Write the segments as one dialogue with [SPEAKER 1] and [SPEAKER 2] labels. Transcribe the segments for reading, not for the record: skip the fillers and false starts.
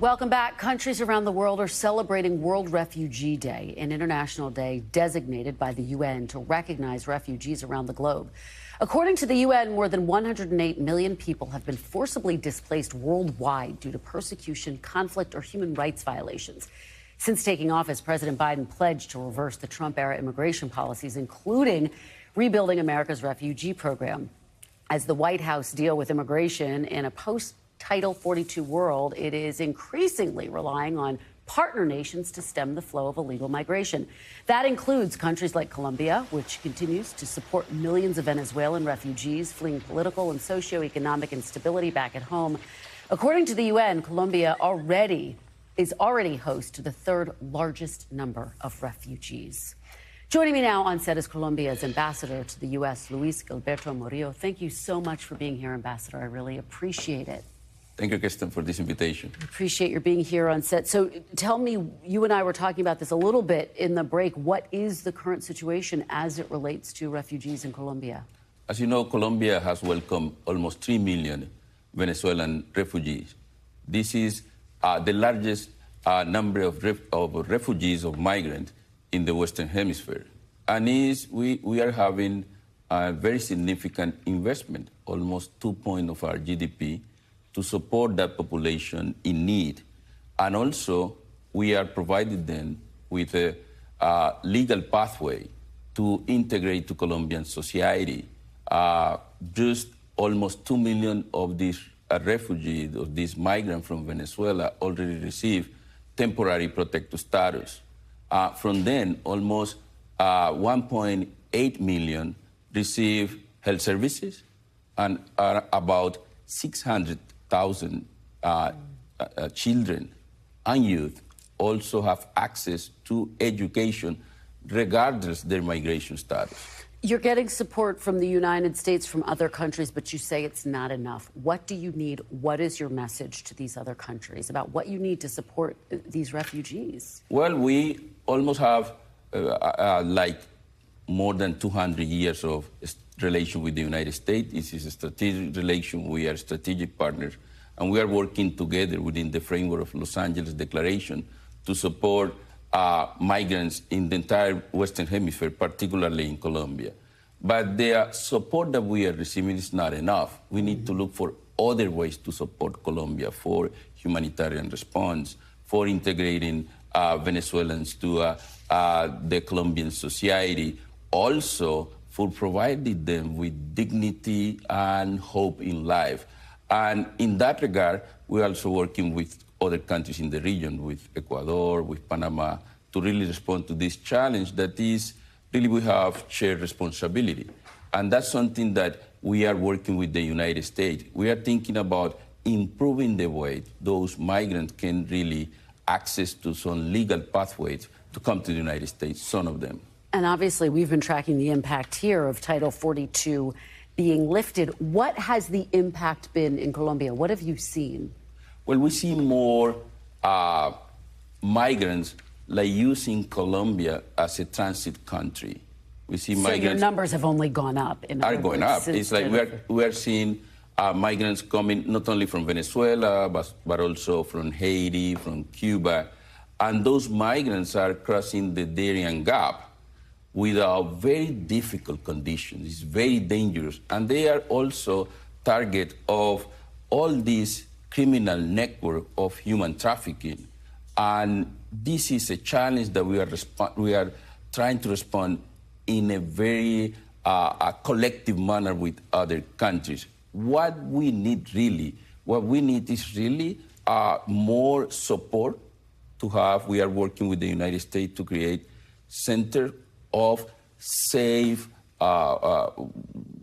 [SPEAKER 1] Welcome back. Countries around the world are celebrating World Refugee Day, an international day designated by the UN to recognize refugees around the globe. According to the UN, more than 108 million people have been forcibly displaced worldwide due to persecution, conflict, or human rights violations. Since taking office, President Biden pledged to reverse the Trump-era immigration policies, including rebuilding America's refugee program. As the White House deals with immigration in a post-Title 42 world, it is increasingly relying on partner nations to stem the flow of illegal migration. That includes countries like Colombia, which continues to support millions of Venezuelan refugees fleeing political and socioeconomic instability back at home. According to the UN, Colombia is already host to the third largest number of refugees. Joining me now on set is Colombia's ambassador to the U.S., Luis Gilberto Murillo. Thank you so much for being here, Ambassador. I really appreciate it.
[SPEAKER 2] Thank you, Kirsten, for this invitation.
[SPEAKER 1] I appreciate your being here on set. So tell me, you and I were talking about this a little bit in the break. What is the current situation as it relates to refugees in Colombia?
[SPEAKER 2] As you know, Colombia has welcomed almost 3 million Venezuelan refugees. This is the largest number of refugees, of migrants, in the Western Hemisphere. And we are having a very significant investment, almost 2 points of our GDP, to support that population in need. And also, we are providing them with a legal pathway to integrate to Colombian society. Just almost 2 million of these refugees, of these migrants from Venezuela, already received temporary protected status. From then, almost 1.8 million receive health services, and about 600,000 children and youth also have access to education, regardless of their migration status.
[SPEAKER 1] You're getting support from the United States, from other countries, but you say it's not enough. What do you need? What is your message to these other countries about what you need to support these refugees?
[SPEAKER 2] Well, we almost have like more than 200 years of relation with the United States. This is a strategic relation. We are strategic partners, and we are working together within the framework of Los Angeles Declaration to support migrants in the entire Western Hemisphere, particularly in Colombia. But the support that we are receiving is not enough. We need to look for other ways to support Colombia for humanitarian response, for integrating Venezuelans to the Colombian society, also for providing them with dignity and hope in life. And in that regard, we're also working with other countries in the region, with Ecuador, with Panama, to really respond to this challenge that is really we have shared responsibility. And that's something that we are working with the United States. We are thinking about improving the way those migrants can really access to some legal pathways to come to the United States, some of them.
[SPEAKER 1] And obviously, we've been tracking the impact here of Title 42 being lifted. What has the impact been in Colombia? What have you seen?
[SPEAKER 2] Well, we see more migrants like using Colombia as a transit country. We see migrants.
[SPEAKER 1] So your numbers have only gone up.
[SPEAKER 2] Are going up. It's like we are seeing migrants coming not only from Venezuela, but also from Haiti, from Cuba. And those migrants are crossing the Darien Gap without very difficult conditions. It's very dangerous. And they are also target of all these criminal network of human trafficking. And this is a challenge that we are trying to respond in a very collective manner with other countries. What we need is really more support to have. We are working with the United States to create center of safe,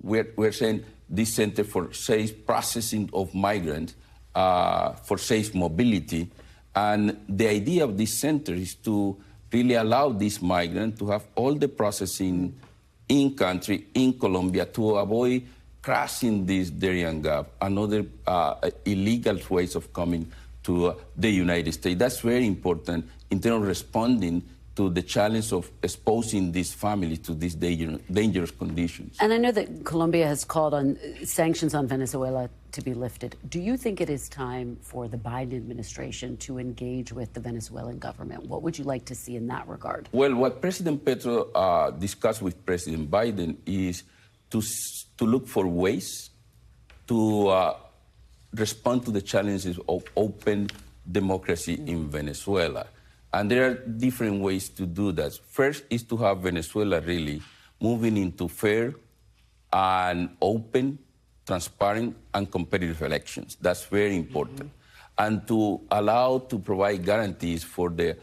[SPEAKER 2] we're saying this center for safe processing of migrants, for safe mobility. And the idea of this center is to really allow these migrants to have all the processing in country, in Colombia, to avoid crossing this Darien Gap and other illegal ways of coming to the United States. That's very important in terms of responding to the challenge of exposing these families to these dangerous conditions.
[SPEAKER 1] And I know that Colombia has called on sanctions on Venezuela to be lifted. Do you think it is time for the Biden administration to engage with the Venezuelan government? What would you like to see in that regard?
[SPEAKER 2] Well, what President Petro discussed with President Biden is to look for ways to respond to the challenges of open democracy in Venezuela. And there are different ways to do that. First is to have Venezuela really moving into fair and open, transparent, and competitive elections. That's very important. And to provide guarantees for the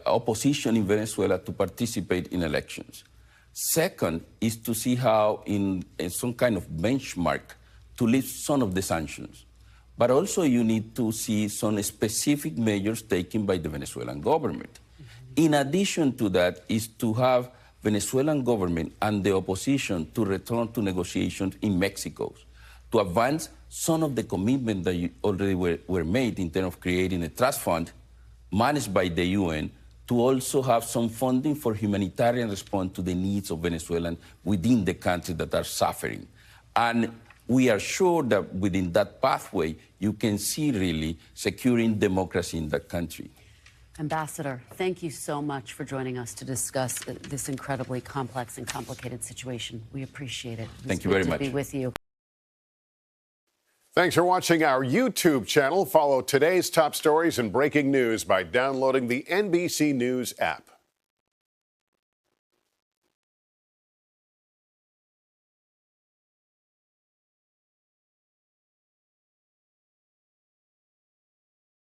[SPEAKER 2] opposition in Venezuela to participate in elections. Second is to see how in some kind of benchmark to lift some of the sanctions. But also you need to see some specific measures taken by the Venezuelan government. In addition to that is to have Venezuelan government and the opposition to return to negotiations in Mexico, to advance some of the commitments that already were made in terms of creating a trust fund managed by the UN, to also have some funding for humanitarian response to the needs of Venezuelans within the country that are suffering. And we are sure that within that pathway, you can see really securing democracy in that country.
[SPEAKER 1] Ambassador, thank you so much for joining us to discuss this incredibly complex and complicated situation. We appreciate it.
[SPEAKER 2] Thank you very much.
[SPEAKER 1] It's good to be with you.
[SPEAKER 3] Thanks for watching our YouTube channel. Follow today's top stories and breaking news by downloading the NBC News app.